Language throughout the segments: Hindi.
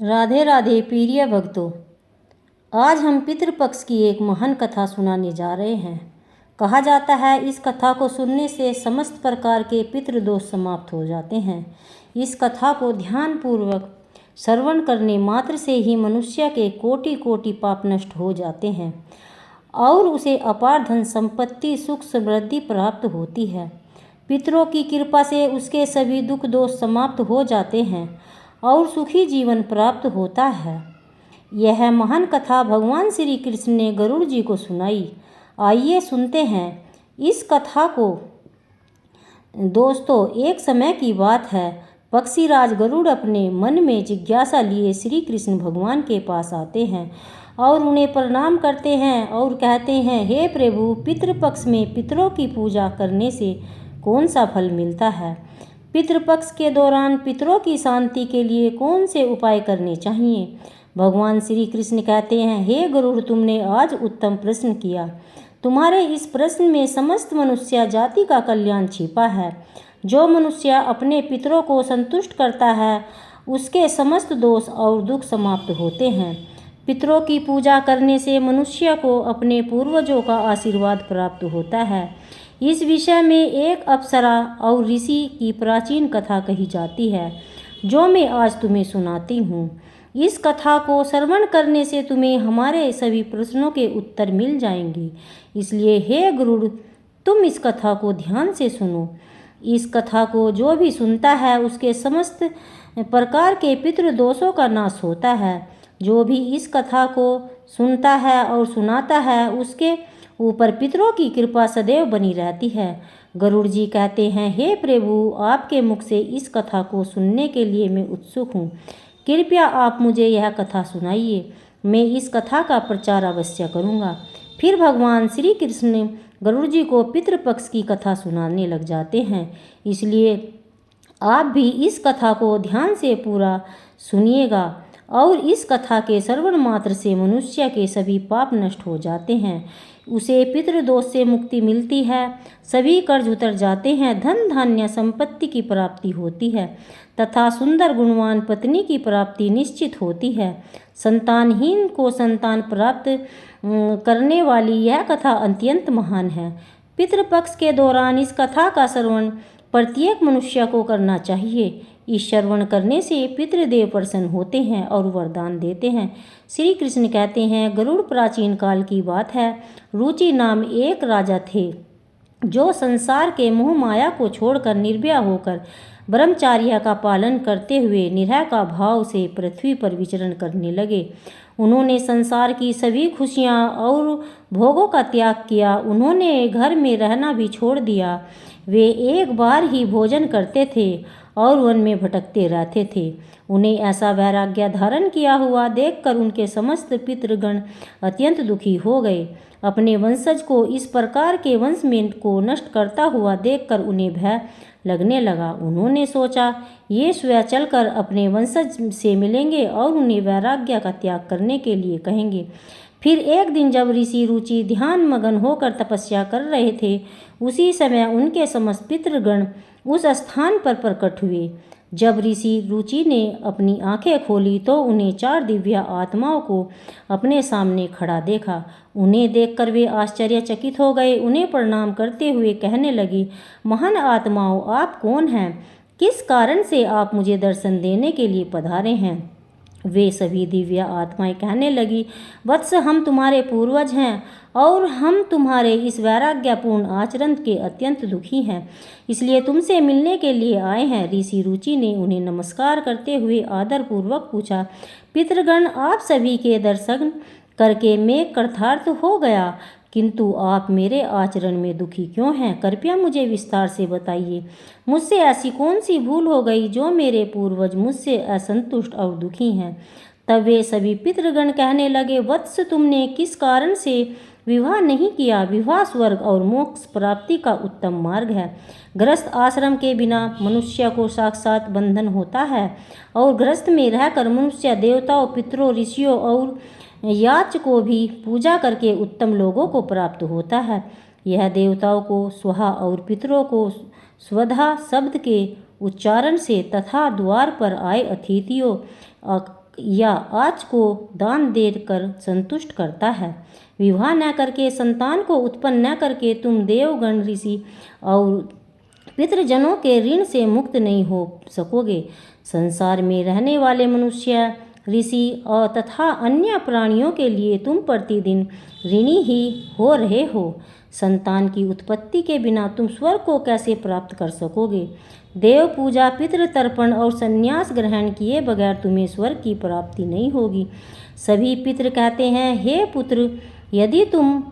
राधे राधे प्रिय भक्तों, आज हम पितृपक्ष की एक महान कथा सुनाने जा रहे हैं। कहा जाता है इस कथा को सुनने से समस्त प्रकार के पितृदोष समाप्त हो जाते हैं। इस कथा को ध्यानपूर्वक श्रवण करने मात्र से ही मनुष्य के कोटि कोटि पाप नष्ट हो जाते हैं और उसे अपार धन संपत्ति सुख समृद्धि प्राप्त होती है। पितरों की कृपा से उसके सभी दुख दोष समाप्त हो जाते हैं और सुखी जीवन प्राप्त होता है। यह महान कथा भगवान श्री कृष्ण ने गरुड़ जी को सुनाई। आइए सुनते हैं इस कथा को। दोस्तों, एक समय की बात है, पक्षीराज गरुड़ अपने मन में जिज्ञासा लिए श्री कृष्ण भगवान के पास आते हैं और उन्हें प्रणाम करते हैं और कहते हैं, हे प्रभु, पितृपक्ष में पितरों की पूजा करने से कौन सा फल मिलता है? पितृपक्ष के दौरान पितरों की शांति के लिए कौन से उपाय करने चाहिए? भगवान श्री कृष्ण कहते हैं, हे गरुड़, तुमने आज उत्तम प्रश्न किया। तुम्हारे इस प्रश्न में समस्त मनुष्य जाति का कल्याण छिपा है। जो मनुष्य अपने पितरों को संतुष्ट करता है उसके समस्त दोष और दुख समाप्त होते हैं। पितरों की पूजा करने से मनुष्य को अपने पूर्वजों का आशीर्वाद प्राप्त होता है। इस विषय में एक अप्सरा और ऋषि की प्राचीन कथा कही जाती है, जो मैं आज तुम्हें सुनाती हूँ। इस कथा को श्रवण करने से तुम्हें हमारे सभी प्रश्नों के उत्तर मिल जाएंगे। इसलिए हे गरुड़, तुम इस कथा को ध्यान से सुनो। इस कथा को जो भी सुनता है उसके समस्त प्रकार के पितृदोषों का नाश होता है। जो भी इस कथा को सुनता है और सुनाता है उसके ऊपर पितरों की कृपा सदैव बनी रहती है। गरुड़ जी कहते हैं, हे प्रभु, आपके मुख से इस कथा को सुनने के लिए मैं उत्सुक हूँ। कृपया आप मुझे यह कथा सुनाइए। मैं इस कथा का प्रचार अवश्य करूँगा। फिर भगवान श्री कृष्ण गरुड़ जी को पितृपक्ष की कथा सुनाने लग जाते हैं। इसलिए आप भी इस कथा को ध्यान से पूरा सुनिएगा और इस कथा के श्रवण मात्र से मनुष्य के सभी पाप नष्ट हो जाते हैं। उसे पितृदोष से मुक्ति मिलती है, सभी कर्ज उतर जाते हैं, धन धान्य संपत्ति की प्राप्ति होती है तथा सुंदर गुणवान पत्नी की प्राप्ति निश्चित होती है। संतानहीन को संतान प्राप्त करने वाली यह कथा अत्यंत महान है। पितृपक्ष के दौरान इस कथा का श्रवण प्रत्येक मनुष्य को करना चाहिए। इस श्रवण करने से पितृदेव प्रसन्न होते हैं और वरदान देते हैं। श्री कृष्ण कहते हैं, गरुड़ प्राचीन काल की बात है। रुचि नाम एक राजा थे जो संसार के मोह माया को छोड़कर निर्भय होकर ब्रह्मचार्य का पालन करते हुए निरह का भाव से पृथ्वी पर विचरण करने लगे। उन्होंने संसार की सभी खुशियाँ और भोगों का त्याग किया। उन्होंने घर में रहना भी छोड़ दिया। वे एक बार ही भोजन करते थे और वन में भटकते रहते थे। उन्हें ऐसा वैराग्य धारण किया हुआ देखकर उनके समस्त पितृगण अत्यंत दुखी हो गए। अपने वंशज को इस प्रकार के वंश में को नष्ट करता हुआ देखकर उन्हें भय लगने लगा। उन्होंने सोचा, ये स्वयं चलकर अपने वंशज से मिलेंगे और उन्हें वैराग्य का त्याग करने के लिए कहेंगे। फिर एक दिन जब ऋषि रुचि ध्यान मगन होकर तपस्या कर रहे थे, उसी समय उनके समस्त पितृगण उस स्थान पर प्रकट हुए। जब ऋषि रुचि ने अपनी आंखें खोली तो उन्हें 4 दिव्य आत्माओं को अपने सामने खड़ा देखा। उन्हें देखकर वे आश्चर्यचकित हो गए। उन्हें प्रणाम करते हुए कहने लगी, महान आत्माओं, आप कौन हैं? किस कारण से आप मुझे दर्शन देने के लिए पधारे हैं? वे सभी दिव्य आत्माएं कहने लगी, वत्स, हम तुम्हारे पूर्वज हैं और हम तुम्हारे इस वैराग्यपूर्ण आचरण के अत्यंत दुखी हैं, इसलिए तुमसे मिलने के लिए आए हैं। ऋषि रुचि ने उन्हें नमस्कार करते हुए आदरपूर्वक पूछा, पितृगण, आप सभी के दर्शन करके मैं कृतार्थ हो गया, किंतु आप मेरे आचरण में दुखी क्यों हैं? कृपया मुझे विस्तार से बताइए। मुझसे ऐसी कौन सी भूल हो गई जो मेरे पूर्वज मुझसे असंतुष्ट और दुखी हैं? तब वे सभी पितृगण कहने लगे, वत्स, तुमने किस कारण से विवाह नहीं किया? विवाह स्वर्ग और मोक्ष प्राप्ति का उत्तम मार्ग है। गृहस्थ आश्रम के बिना मनुष्य को साक्षात बंधन होता है और गृहस्थ में रहकर मनुष्य देवताओं, पितरों, ऋषियों और याचकों भी पूजा करके उत्तम लोगों को प्राप्त होता है। यह देवताओं को स्वाहा और पितरों को स्वधा शब्द के उच्चारण से तथा द्वार पर आए अतिथियों या आज को दान देकर संतुष्ट करता है। विवाह न करके, संतान को उत्पन्न न करके तुम देवगण, ऋषि और पितृजनों के ऋण से मुक्त नहीं हो सकोगे। संसार में रहने वाले मनुष्य, ऋषि और तथा अन्य प्राणियों के लिए तुम प्रतिदिन ऋणी ही हो रहे हो। संतान की उत्पत्ति के बिना तुम स्वर्ग को कैसे प्राप्त कर सकोगे? देव पूजा, पितृ तर्पण और संन्यास ग्रहण किए बगैर तुम्हें स्वर्ग की प्राप्ति नहीं होगी। सभी पितृ कहते हैं, हे पुत्र, यदि तुम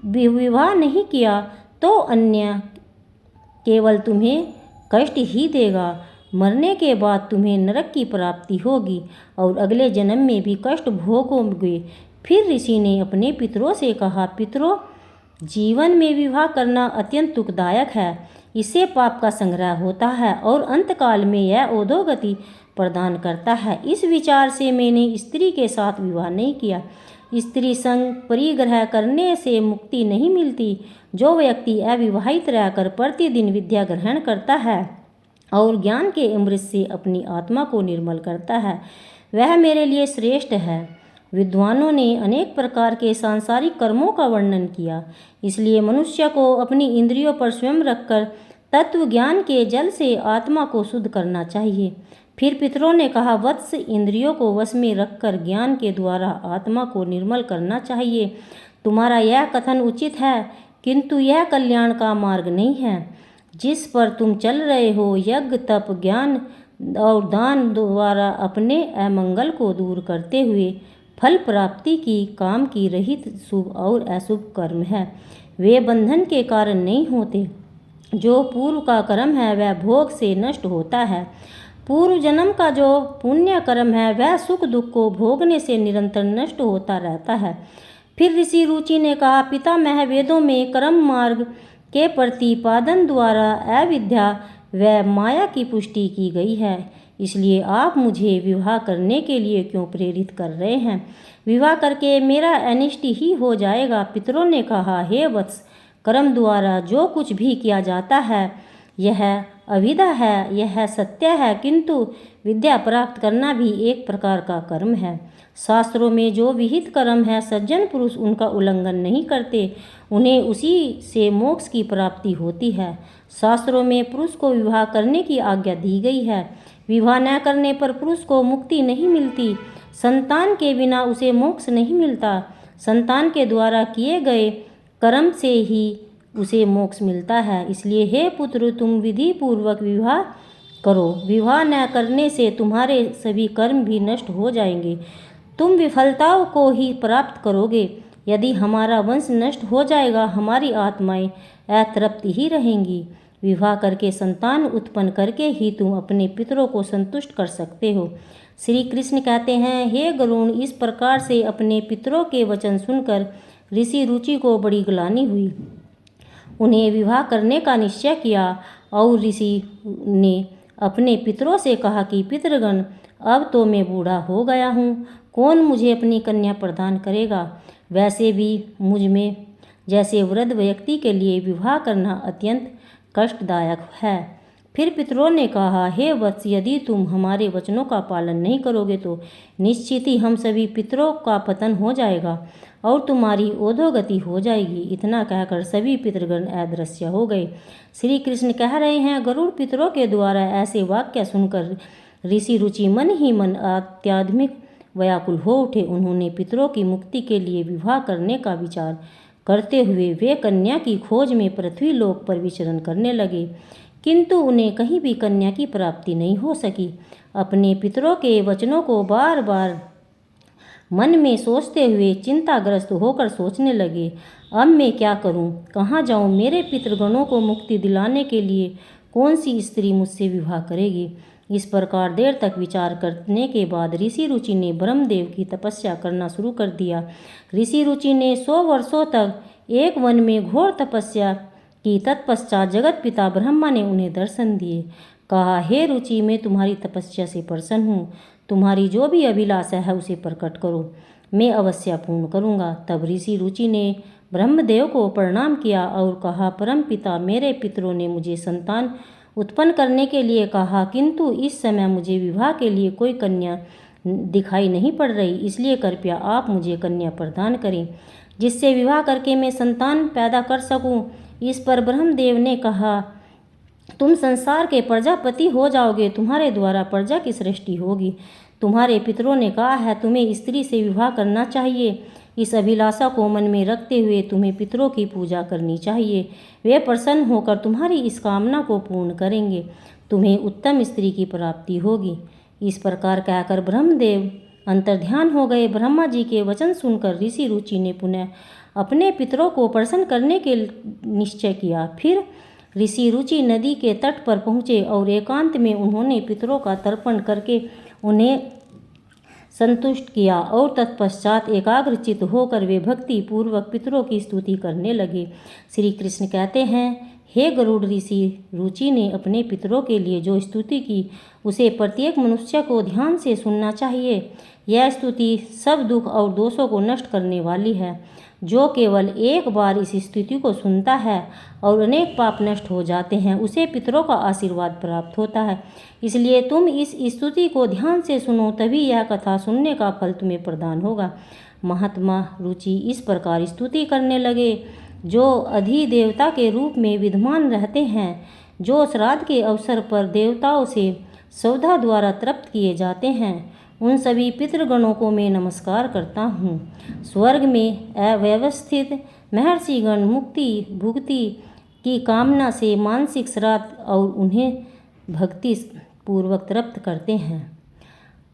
विवाह नहीं किया तो अन्य केवल तुम्हें कष्ट ही देगा। मरने के बाद तुम्हें नरक की प्राप्ति होगी और अगले जन्म में भी कष्ट भोगोगे। फिर ऋषि ने अपने पितरों से कहा, पितरों, जीवन में विवाह करना अत्यंत दुखदायक है। इससे पाप का संग्रह होता है और अंतकाल में यह अधोगति प्रदान करता है। इस विचार से मैंने स्त्री के साथ विवाह नहीं किया। स्त्री संग परिग्रह करने से मुक्ति नहीं मिलती। जो व्यक्ति अविवाहित रहकर प्रतिदिन विद्या ग्रहण करता है और ज्ञान के अमृत से अपनी आत्मा को निर्मल करता है, वह मेरे लिए श्रेष्ठ है। विद्वानों ने अनेक प्रकार के सांसारिक कर्मों का वर्णन किया, इसलिए मनुष्य को अपनी इंद्रियों पर स्वयं रखकर तत्व ज्ञान के जल से आत्मा को शुद्ध करना चाहिए। फिर पितरों ने कहा, वत्स, इंद्रियों को वश में रखकर ज्ञान के द्वारा आत्मा को निर्मल करना चाहिए। तुम्हारा यह कथन उचित है, किंतु यह कल्याण का मार्ग नहीं है जिस पर तुम चल रहे हो। यज्ञ, तप, ज्ञान और दान द्वारा अपने अमंगल को दूर करते हुए फल प्राप्ति की काम की रहित शुभ और अशुभ कर्म है। वे बंधन के कारण नहीं होते। जो पूर्व का कर्म है वह भोग से नष्ट होता है। पूर्व जन्म का जो पुण्य कर्म है वह सुख दुख को भोगने से निरंतर नष्ट होता रहता है। फिर ऋषि रुचि ने कहा, पितामह, वेदों में कर्म मार्ग के प्रतिपादन द्वारा अविद्या व माया की पुष्टि की गई है। इसलिए आप मुझे विवाह करने के लिए क्यों प्रेरित कर रहे हैं? विवाह करके मेरा अनिष्ट ही हो जाएगा। पितरों ने कहा, हे वत्स, कर्म द्वारा जो कुछ भी किया जाता है यह अविद्या है, यह सत्य है, किंतु विद्या प्राप्त करना भी एक प्रकार का कर्म है। शास्त्रों में जो विहित कर्म है, सज्जन पुरुष उनका उल्लंघन नहीं करते, उन्हें उसी से मोक्ष की प्राप्ति होती है। शास्त्रों में पुरुष को विवाह करने की आज्ञा दी गई है। विवाह न करने पर पुरुष को मुक्ति नहीं मिलती। संतान के बिना उसे मोक्ष नहीं मिलता। संतान के द्वारा किए गए कर्म से ही उसे मोक्ष मिलता है। इसलिए हे पुत्र, तुम विधि पूर्वक विवाह करो। विवाह न करने से तुम्हारे सभी कर्म भी नष्ट हो जाएंगे। तुम विफलताओं को ही प्राप्त करोगे। यदि हमारा वंश नष्ट हो जाएगा, हमारी आत्माएं अतृप्त ही रहेंगी। विवाह करके संतान उत्पन्न करके ही तुम अपने पितरों को संतुष्ट कर सकते हो। श्री कृष्ण कहते हैं, हे गरुण, इस प्रकार से अपने पितरों के वचन सुनकर ऋषि रुचि को बड़ी ग्लानि हुई। उन्हें विवाह करने का निश्चय किया और ऋषि ने अपने पितरों से कहा कि पितृगण, अब तो मैं बूढ़ा हो गया हूँ, कौन मुझे अपनी कन्या प्रदान करेगा? वैसे भी मुझ में जैसे वृद्ध व्यक्ति के लिए विवाह करना अत्यंत कष्टदायक है। फिर पितरों ने कहा, हे वत्स, यदि तुम हमारे वचनों का पालन नहीं करोगे तो निश्चित ही हम सभी पितरों का पतन हो जाएगा और तुम्हारी अधोगति हो जाएगी। इतना कहकर सभी पितृगण अदृश्य हो गए। श्री कृष्ण कह रहे हैं, गरुड़ पितरों के द्वारा ऐसे वाक्य सुनकर ऋषि रुचि मन ही मन अत्याधुनिक व्याकुल हो उठे। उन्होंने पितरों की मुक्ति के लिए विवाह करने का विचार करते हुए वे कन्या की खोज में पृथ्वी लोक पर विचरण करने लगे, किंतु उन्हें कहीं भी कन्या की प्राप्ति नहीं हो सकी। अपने पितरों के वचनों को बार बार मन में सोचते हुए चिंताग्रस्त होकर सोचने लगे, अब मैं क्या करूं? कहाँ जाऊं? मेरे पितृगणों को मुक्ति दिलाने के लिए कौन सी स्त्री मुझसे विवाह करेगी? इस प्रकार देर तक विचार करने के बाद ऋषि रुचि ने ब्रह्मदेव की तपस्या करना शुरू कर दिया। ऋषि रुचि ने 100 वर्षों तक एक वन में घोर तपस्या की। तत्पश्चात जगत पिता ब्रह्मा ने उन्हें दर्शन दिए। कहा, हे रुचि, मैं तुम्हारी तपस्या से प्रसन्न हूँ। तुम्हारी जो भी अभिलाषा है उसे प्रकट करो, मैं अवश्य पूर्ण करूँगा। तब ऋषि रुचि ने ब्रह्मदेव को प्रणाम किया और कहा, परम पिता, मेरे पितरों ने मुझे संतान उत्पन्न करने के लिए कहा, किंतु इस समय मुझे विवाह के लिए कोई कन्या दिखाई नहीं पड़ रही, इसलिए कृपया आप मुझे कन्या प्रदान करें जिससे विवाह करके मैं संतान पैदा कर सकूं। इस पर ब्रह्मदेव ने कहा, तुम संसार के प्रजापति हो जाओगे, तुम्हारे द्वारा प्रजा की सृष्टि होगी। तुम्हारे पितरों ने कहा है तुम्हें स्त्री से विवाह करना चाहिए। इस अभिलाषा को मन में रखते हुए तुम्हें पितरों की पूजा करनी चाहिए। वे प्रसन्न होकर तुम्हारी इस कामना को पूर्ण करेंगे, तुम्हें उत्तम स्त्री की प्राप्ति होगी। इस प्रकार कहकर ब्रह्मदेव अंतर्ध्यान हो गए। ब्रह्मा जी के वचन सुनकर ऋषि रुचि ने पुनः अपने पितरों को प्रसन्न करने के निश्चय किया। फिर ऋषि रुचि नदी के तट पर पहुँचे और एकांत में उन्होंने पितरों का तर्पण करके उन्हें संतुष्ट किया और तत्पश्चात एकाग्रचित होकर वे भक्ति पूर्वक पितरों की स्तुति करने लगे। श्री कृष्ण कहते हैं, हे गरुड़ ऋषि रुचि ने अपने पितरों के लिए जो स्तुति की उसे प्रत्येक मनुष्य को ध्यान से सुनना चाहिए। यह स्तुति सब दुख और दोषों को नष्ट करने वाली है। जो केवल एक बार इस स्तुति को सुनता है और अनेक पाप नष्ट हो जाते हैं, उसे पितरों का आशीर्वाद प्राप्त होता है। इसलिए तुम इस स्तुति को ध्यान से सुनो, तभी यह कथा सुनने का फल तुम्हें प्रदान होगा। महात्मा रुचि इस प्रकार स्तुति करने लगे। जो अधिदेवता के रूप में विद्यमान रहते हैं, जो श्राद्ध के अवसर पर देवताओं से सौदा द्वारा तृप्त किए जाते हैं, उन सभी पितृगणों को मैं नमस्कार करता हूँ। स्वर्ग में अव्यवस्थित महर्षिगण मुक्ति भुक्ति की कामना से मानसिक श्राद्ध और उन्हें भक्ति पूर्वक तृप्त करते हैं।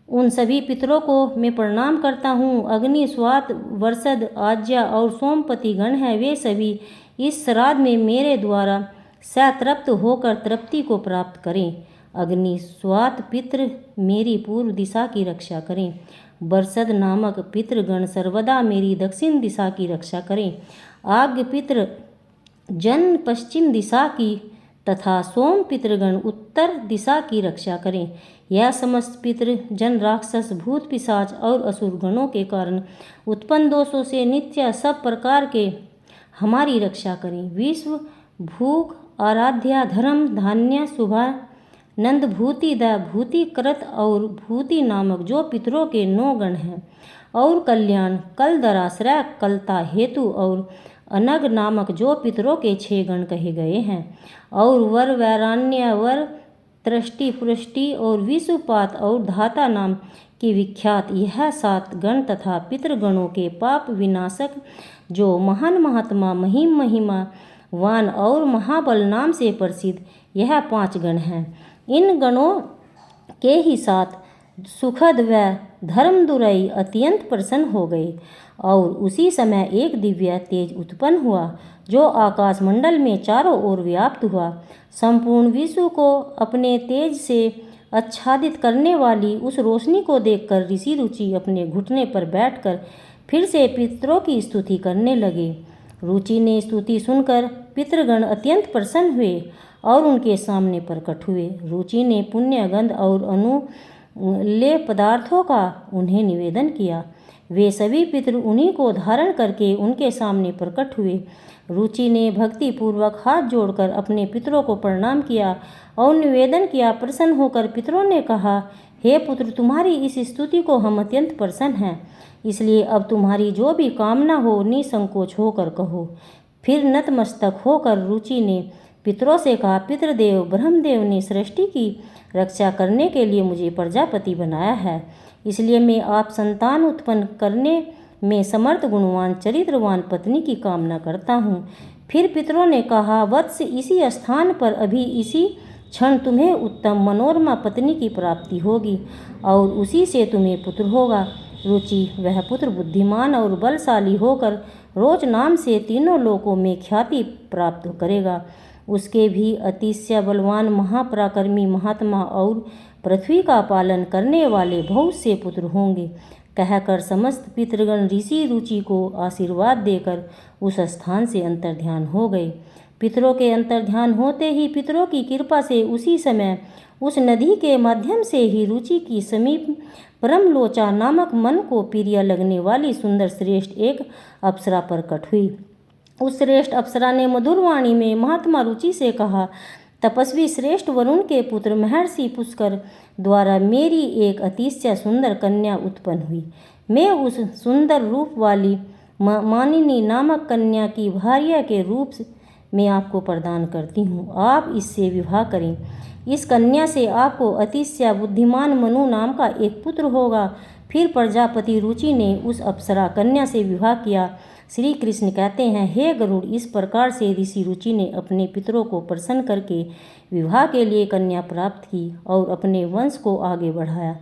उन सभी पितरों को मैं प्रणाम करता हूँ। अग्नि, स्वात, वर्षद, आज्या और सोमपति गण हैं, वे सभी इस श्राद्ध में मेरे द्वारा सतृप्त होकर तृप्ति को प्राप्त करें। अग्नि, स्वात पितृ मेरी पूर्व दिशा की रक्षा करें। वर्षद नामक पितृगण सर्वदा मेरी दक्षिण दिशा की रक्षा करें। आज्ञ पितृ जन पश्चिम दिशा की तथा सोम पितृगण उत्तर दिशा की रक्षा करें। यह समस्त पितृ जन राक्षस, भूत, पिशाच और असुर गणों के कारण उत्पन्न दोषों से नित्य सब प्रकार के हमारी रक्षा करें। विश्व, भूख, आराध्या, धर्म, धान्य, शुभा, नंद, भूति, द, भूति, कृत और भूति नामक जो पितरों के 9 गण हैं, और कल्याण, कलदराश्रय, कलता, हेतु और अनग नामक जो पितरों के 6 गण कहे गए हैं, और वर, वैराण्य, वर, तृष्टि, पुष्टि और विषुपात और धाता नाम की विख्यात यह 7 गण तथा पितृगणों के पाप विनाशक जो महान महात्मा, महिमा वान और महाबल नाम से प्रसिद्ध यह 5 गण हैं। इन गणों के ही साथ सुखद व धर्मदुरई अत्यंत प्रसन्न हो गए, और उसी समय एक दिव्य तेज उत्पन्न हुआ जो आकाश मंडल में चारों ओर व्याप्त हुआ। संपूर्ण विश्व को अपने तेज से आच्छादित करने वाली उस रोशनी को देखकर ऋषि रुचि अपने घुटने पर बैठकर फिर से पितरों की स्तुति करने लगे। रुचि ने स्तुति सुनकर पितृगण अत्यंत प्रसन्न हुए और उनके सामने प्रकट हुए। रुचि ने पुण्य, गंध और अनुलेय पदार्थों का उन्हें निवेदन किया। वे सभी पितृ उन्हीं को धारण करके उनके सामने प्रकट हुए। रुचि ने भक्ति पूर्वक हाथ जोड़कर अपने पितरों को प्रणाम किया और निवेदन किया। प्रसन्न होकर पितरों ने कहा, हे पुत्र, तुम्हारी इस स्तुति को हम अत्यंत प्रसन्न हैं, इसलिए अब तुम्हारी जो भी कामना हो निसंकोच होकर कहो। फिर नतमस्तक होकर रुचि ने पितरों से कहा, पितृदेव ब्रह्मदेव ने सृष्टि की रक्षा करने के लिए मुझे प्रजापति बनाया है, इसलिए मैं आप संतान उत्पन्न करने में समर्थ, गुणवान, चरित्रवान पत्नी की कामना करता हूँ। फिर पितरों ने कहा, वत्स, इसी स्थान पर अभी इसी क्षण तुम्हें उत्तम मनोरमा पत्नी की प्राप्ति होगी और उसी से तुम्हें पुत्र होगा। रुचि वह पुत्र बुद्धिमान और बलशाली होकर रोच नाम से तीनों लोकों में ख्याति प्राप्त करेगा। उसके भी अतिशय बलवान, महापराक्रमी, महात्मा और पृथ्वी का पालन करने वाले बहुत से पुत्र होंगे। कहकर समस्त पितृगण ऋषि रुचि को आशीर्वाद देकर उस स्थान से अंतर्ध्यान हो गए। पितरों के अंतर्ध्यान होते ही पितरों की कृपा से उसी समय उस नदी के माध्यम से ही रुचि की समीप परमलोचा नामक मन को प्रिय लगने वाली सुंदर श्रेष्ठ एक अप्सरा प्रकट हुई। उस श्रेष्ठ अप्सरा ने मधुर वाणी में महात्मा रुचि से कहा, तपस्वी श्रेष्ठ वरुण के पुत्र महर्षि पुष्कर द्वारा मेरी एक अतिशय सुंदर कन्या उत्पन्न हुई। मैं उस सुंदर रूप वाली मानिनी नामक कन्या की भार्या के रूप में आपको प्रदान करती हूँ। आप इससे विवाह करें। इस कन्या से आपको अतिशय बुद्धिमान मनु नाम का एक पुत्र होगा। फिर प्रजापति रुचि ने उस अप्सरा कन्या से विवाह किया। श्री कृष्ण कहते हैं, हे गरुड़, इस प्रकार से ऋषि रुचि ने अपने पितरों को प्रसन्न करके विवाह के लिए कन्या प्राप्त की और अपने वंश को आगे बढ़ाया।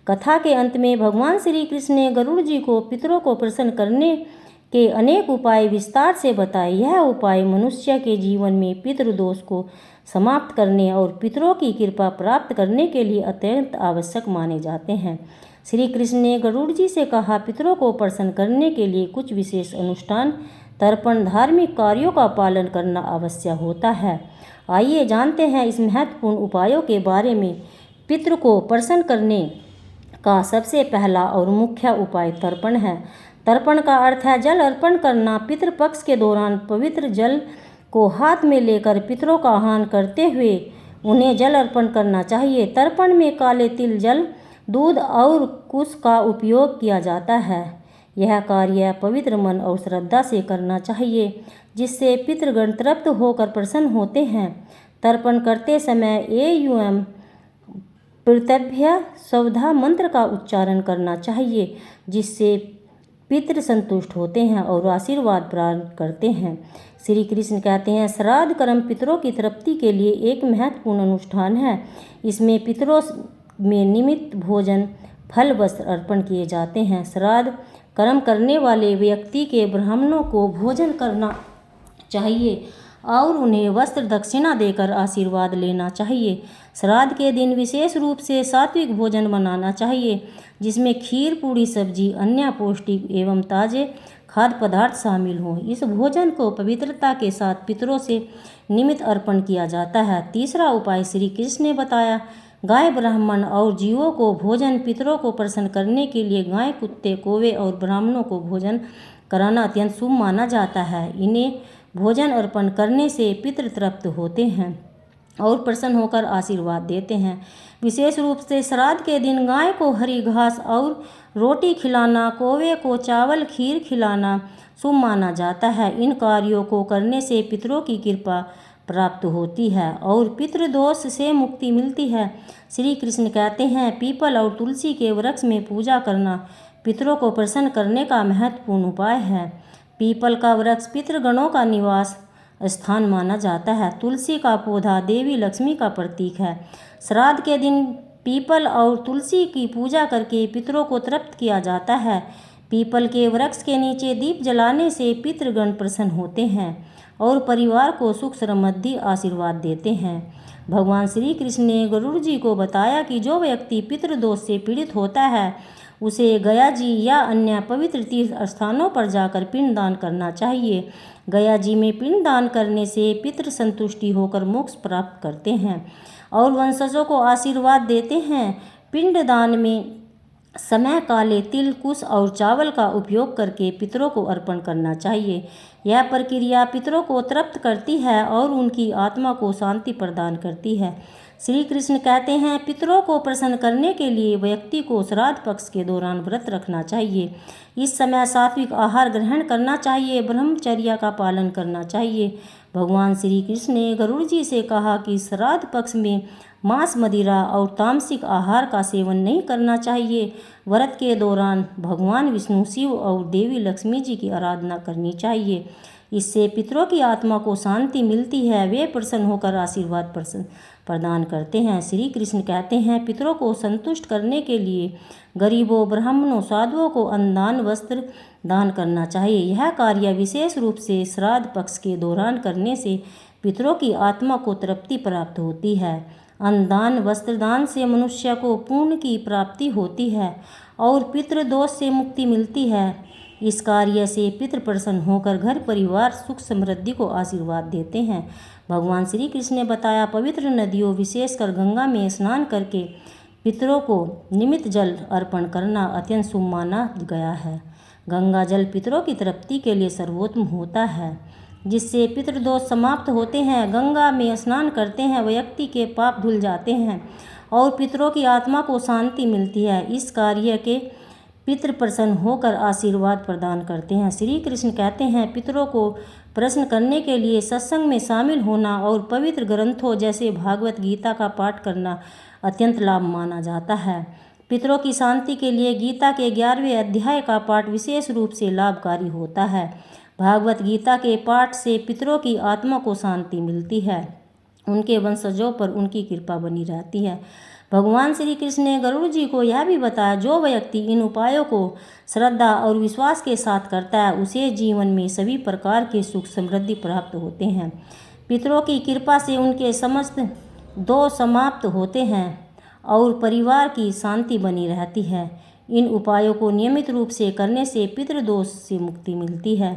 कथा के अंत में भगवान श्री कृष्ण ने गरुड़ जी को पितरों को प्रसन्न करने के अनेक उपाय विस्तार से बताए। यह उपाय मनुष्य के जीवन में पितृदोष को समाप्त करने और पितरों की कृपा प्राप्त करने के लिए अत्यंत आवश्यक माने जाते हैं। श्री कृष्ण ने गरुड़ जी से कहा, पितरों को प्रसन्न करने के लिए कुछ विशेष अनुष्ठान, तर्पण, धार्मिक कार्यों का पालन करना आवश्यक होता है। आइए जानते हैं इस महत्वपूर्ण उपायों के बारे में। पितृ को प्रसन्न करने का सबसे पहला और मुख्य उपाय तर्पण है। तर्पण का अर्थ है जल अर्पण करना। पितृपक्ष के दौरान पवित्र जल को हाथ में लेकर पितरों का आह्वान करते हुए उन्हें जल अर्पण करना चाहिए। तर्पण में काले तिल, जल, दूध और कुश का उपयोग किया जाता है। यह कार्य पवित्र मन और श्रद्धा से करना चाहिए, जिससे पितृगण तृप्त होकर प्रसन्न होते हैं। तर्पण करते समय एवं पितृभ्य स्वधा मंत्र का उच्चारण करना चाहिए, जिससे पितृ संतुष्ट होते हैं और आशीर्वाद प्राप्त करते हैं। श्री कृष्ण कहते हैं, श्राद्ध कर्म पितरों की तृप्ति के लिए एक महत्वपूर्ण अनुष्ठान है। इसमें पितरों में निमित्त भोजन, फल, वस्त्र अर्पण किए जाते हैं। श्राद्ध कर्म करने वाले व्यक्ति के ब्राह्मणों को भोजन करना चाहिए और उन्हें वस्त्र दक्षिणा देकर आशीर्वाद लेना चाहिए। श्राद्ध के दिन विशेष रूप से सात्विक भोजन बनाना चाहिए, जिसमें खीर, पूड़ी, सब्जी, अन्य पौष्टिक एवं ताजे खाद्य पदार्थ शामिल हों। इस भोजन को पवित्रता के साथ पितरों से निमित्त अर्पण किया जाता है। तीसरा उपाय श्री कृष्ण ने बताया, गाय, ब्राह्मण और जीवों को भोजन। पितरों को प्रसन्न करने के लिए गाय, कुत्ते, कौवे और ब्राह्मणों को भोजन कराना अत्यंत शुभ माना जाता है। इन्हें भोजन अर्पण करने से पितृ तृप्त होते हैं और प्रसन्न होकर आशीर्वाद देते हैं। विशेष रूप से श्राद्ध के दिन गाय को हरी घास और रोटी खिलाना, कौवे को चावल, खीर खिलाना शुभ माना जाता है। इन कार्यों को करने से पितरों की कृपा प्राप्त होती है और पितृदोष से मुक्ति मिलती है। श्री कृष्ण कहते हैं, पीपल और तुलसी के वृक्ष में पूजा करना पितरों को प्रसन्न करने का महत्वपूर्ण उपाय है। पीपल का वृक्ष पितृगणों का निवास स्थान माना जाता है। तुलसी का पौधा देवी लक्ष्मी का प्रतीक है। श्राद्ध के दिन पीपल और तुलसी की पूजा करके पितरों को तृप्त किया जाता है। पीपल के वृक्ष के नीचे दीप जलाने से पितृगण प्रसन्न होते हैं और परिवार को सुख समृद्धि आशीर्वाद देते हैं। भगवान श्री कृष्ण ने गरुड़ जी को बताया कि जो व्यक्ति पितृदोष से पीड़ित होता है उसे गया जी या अन्य पवित्र तीर्थ स्थानों पर जाकर पिंडदान करना चाहिए। गया जी में पिंडदान करने से पितृ संतुष्टि होकर मोक्ष प्राप्त करते हैं और वंशजों को आशीर्वाद देते हैं। पिंडदान में समय काले तिल, कुश और चावल का उपयोग करके पितरों को अर्पण करना चाहिए। यह प्रक्रिया पितरों को तृप्त करती है और उनकी आत्मा को शांति प्रदान करती है। श्री कृष्ण कहते हैं, पितरों को प्रसन्न करने के लिए व्यक्ति को श्राद्ध पक्ष के दौरान व्रत रखना चाहिए। इस समय सात्विक आहार ग्रहण करना चाहिए, ब्रह्मचर्य का पालन करना चाहिए। भगवान श्री कृष्ण ने गरुड़ जी से कहा कि श्राद्ध पक्ष में मांस, मदिरा और तामसिक आहार का सेवन नहीं करना चाहिए। व्रत के दौरान भगवान विष्णु, शिव और देवी लक्ष्मी जी की आराधना करनी चाहिए। इससे पितरों की आत्मा को शांति मिलती है, वे प्रसन्न होकर आशीर्वाद प्रदान करते हैं। श्री कृष्ण कहते हैं, पितरों को संतुष्ट करने के लिए गरीबों, ब्राह्मणों, साधुओं को अन्नदान, वस्त्र दान करना चाहिए। यह कार्य विशेष रूप से श्राद्ध पक्ष के दौरान करने से पितरों की आत्मा को तृप्ति प्राप्त होती है। अन्नदान, वस्त्रदान से मनुष्य को पुण्य की प्राप्ति होती है और पितृदोष से मुक्ति मिलती है। इस कार्य से पितृ प्रसन्न होकर घर परिवार सुख समृद्धि को आशीर्वाद देते हैं। भगवान श्री कृष्ण ने बताया, पवित्र नदियों विशेषकर गंगा में स्नान करके पितरों को निमित्त जल अर्पण करना अत्यंत शुभ माना गया है। गंगा जल पितरों की तृप्ति के लिए सर्वोत्तम होता है। जिससे पितृदोष समाप्त होते हैं। गंगा में स्नान करते हैं व्यक्ति के पाप धुल जाते हैं और पितरों की आत्मा को शांति मिलती है। इस कार्य के पितृ प्रसन्न होकर आशीर्वाद प्रदान करते हैं। श्री कृष्ण कहते हैं पितरों को प्रसन्न करने के लिए सत्संग में शामिल होना और पवित्र ग्रंथों जैसे भागवत गीता का पाठ करना अत्यंत लाभ माना जाता है। पितरों की शांति के लिए गीता के 11वें अध्याय का पाठ विशेष रूप से लाभकारी होता है। भागवत गीता के पाठ से पितरों की आत्मा को शांति मिलती है, उनके वंशजों पर उनकी कृपा बनी रहती है। भगवान श्री कृष्ण ने गरुड़ जी को यह भी बताया, जो व्यक्ति इन उपायों को श्रद्धा और विश्वास के साथ करता है उसे जीवन में सभी प्रकार के सुख समृद्धि प्राप्त होते हैं। पितरों की कृपा से उनके समस्त दोष समाप्त होते हैं और परिवार की शांति बनी रहती है। इन उपायों को नियमित रूप से करने से पितृदोष से मुक्ति मिलती है।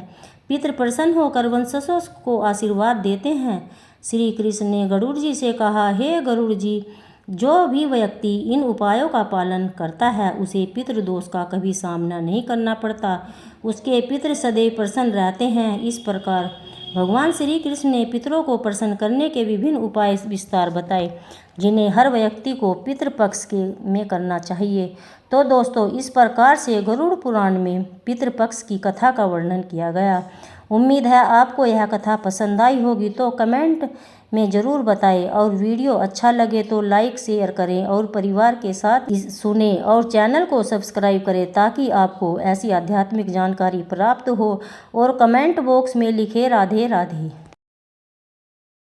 पितृ प्रसन्न होकर वंशजों को आशीर्वाद देते हैं। श्री कृष्ण ने गरुड़ जी से कहा, हे गरुड़ जी, जो भी व्यक्ति इन उपायों का पालन करता है उसे पितृदोष का कभी सामना नहीं करना पड़ता, उसके पितृ सदैव प्रसन्न रहते हैं। इस प्रकार भगवान श्री कृष्ण ने पितरों को प्रसन्न करने के विभिन्न उपाय विस्तार बताए, जिन्हें हर व्यक्ति को पितृपक्ष में करना चाहिए। तो दोस्तों, इस प्रकार से गरुड़ पुराण में पितृपक्ष की कथा का वर्णन किया गया। उम्मीद है आपको यह कथा पसंद आई होगी, तो कमेंट में ज़रूर बताएं और वीडियो अच्छा लगे तो लाइक शेयर करें और परिवार के साथ सुनें और चैनल को सब्सक्राइब करें ताकि आपको ऐसी आध्यात्मिक जानकारी प्राप्त हो। और कमेंट बॉक्स में लिखें राधे राधे।